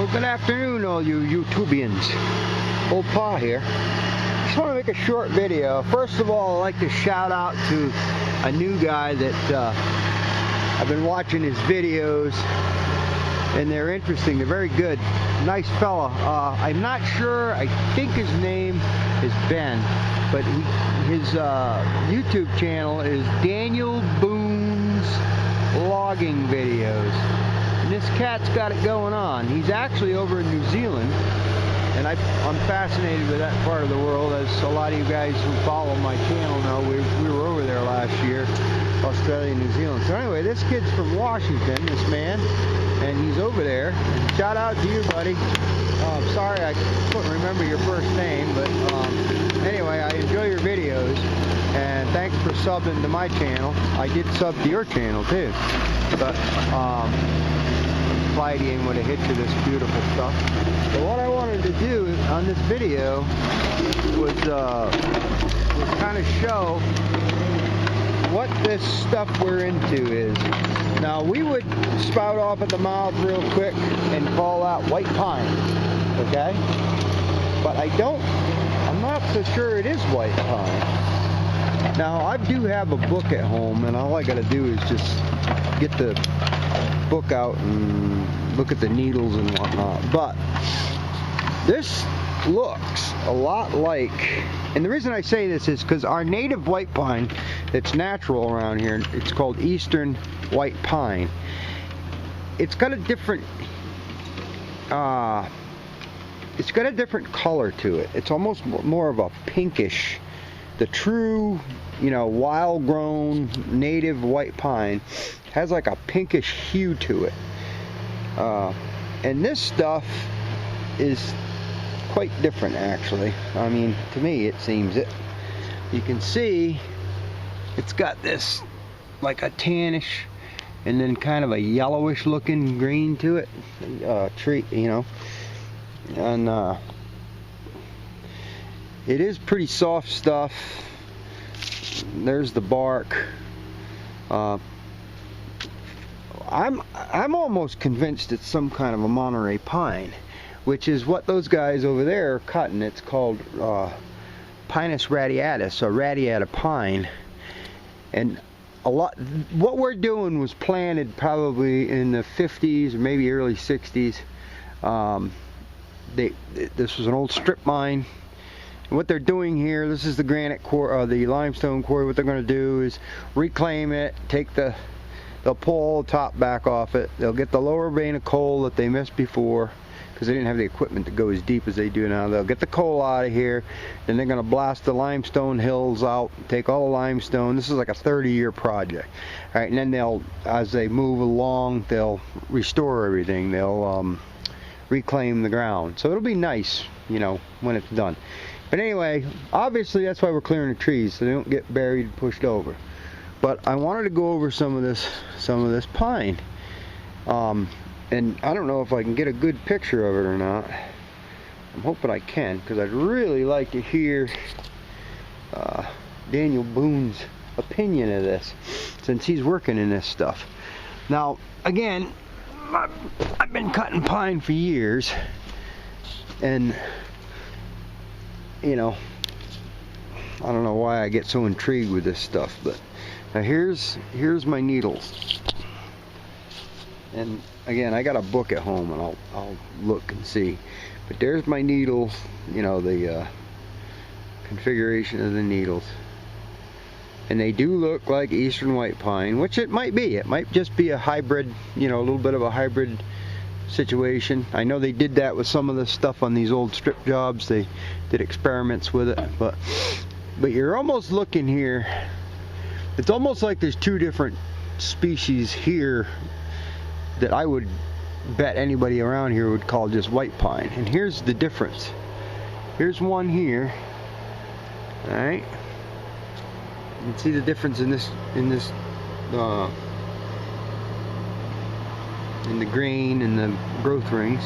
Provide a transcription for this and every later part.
Well, good afternoon, all you YouTubians. Old Pa here. Just want to make a short video. First of all, I'd like to shout out to a new guy that I've been watching his videos, and they're interesting. They're very good. Nice fella. I'm not sure. I think his name is Ben, but his YouTube channel is Daniel Boone's Logging Videos. And this cat's got it going on. He's actually over in New Zealand, and I'm fascinated with that part of the world, as a lot of you guys who follow my channel know. We were over there last year, Australia and New Zealand. So anyway, this kid's from Washington, this man, and he's over there. Shout out to you, buddy. Sorry I couldn't remember your first name, but anyway, I enjoy your videos, and thanks for subbing to my channel. I did sub to your channel too, but Clydean would have hit you this beautiful stuff. But what I wanted to do on this video was kind of show what this stuff we're into is. Now, we would spout off at the mouth real quick and call that white pine, okay? But I'm not so sure it is white pine. Now, I do have a book at home, and all I gotta do is just get the book out and look at the needles and whatnot. But this looks a lot like, and the reason I say this is because our native white pine that's natural around here, it's called Eastern white pine. It's got a different color to it. It's almost more of a pinkish. The true, wild grown native white pine has like a pinkish hue to it. And this stuff is quite different, actually. I mean, to me it seems it. You can see it's got this like a tannish and then kind of a yellowish looking green to it, tree, and it is pretty soft stuff. There's the bark. I'm almost convinced it's some kind of a Monterey pine, which is what those guys over there are cutting. It's called Pinus Radiadous, or radiata pine. And what we're doing was planted probably in the 50s or maybe early 60s. This was an old strip mine. And what they're doing here, this is the granite quarry, the limestone quarry. What they're going to do is reclaim it, they'll pull all the top back off it. They'll get the lower vein of coal that they missed before, because they didn't have the equipment to go as deep as they do now. They'll get the coal out of here, then they're going to blast the limestone hills out, take all the limestone. This is like a 30-year project. All right, and then as they move along, they'll restore everything. They'll reclaim the ground. So it'll be nice, when it's done. But anyway, obviously that's why we're clearing the trees, so they don't get buried and pushed over. But I wanted to go over some of this pine. And I don't know if I can get a good picture of it or not. I'm hoping I can, because I'd really like to hear Daniel Boone's opinion of this, since he's working in this stuff. Now, again, I've been cutting pine for years, and I don't know why I get so intrigued with this stuff, but now here's my needles. And again, I got a book at home, and I'll look and see. But there's my needles, the configuration of the needles. And they do look like Eastern white pine, which it might be. It might just be a hybrid, a little bit of a hybrid situation. I know they did that with some of the stuff on these old strip jobs. They did experiments with it, but you're almost looking here. It's almost like there's two different species here that I would bet anybody around here would call just white pine. And here's the difference. Here's one here. All right. You can see the difference in the grain and the growth rings.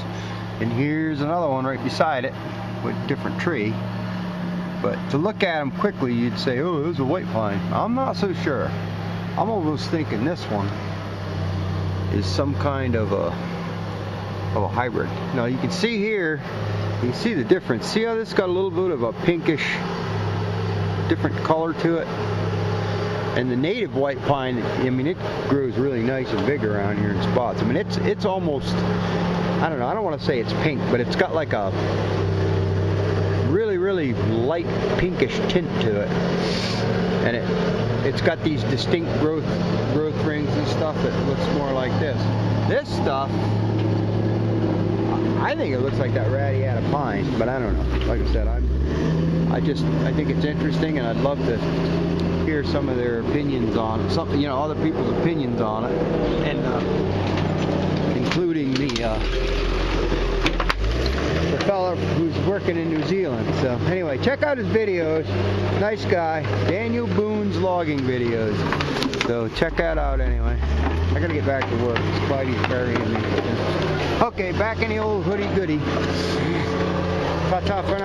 And here's another one right beside it with a different tree. But to look at them quickly, you'd say, oh, it was a white pine. I'm not so sure. I'm almost thinking this one is some kind of a of a hybrid. Now you can see here, you can see the difference. See how this got a little bit of a pinkish, different color to it? And the native white pine, I mean, it grows really nice and big around here in spots. I mean, it's almost, I don't know, I don't want to say it's pink, but it's got like a really, really light pinkish tint to it. And it's got these distinct growth rings and stuff that looks more like this. This stuff, I think it looks like that Radiata pine, but I don't know. Like I said, I think it's interesting, and I'd love to hear some of their opinions on it, other people's opinions on it, and including the fella who's working in New Zealand. So anyway, check out his videos. Nice guy, Daniel Boone's logging videos. So check that out anyway. I gotta get back to work. Spidey's burying me. Okay, back in the old hoodie goody. Ta-ta for now.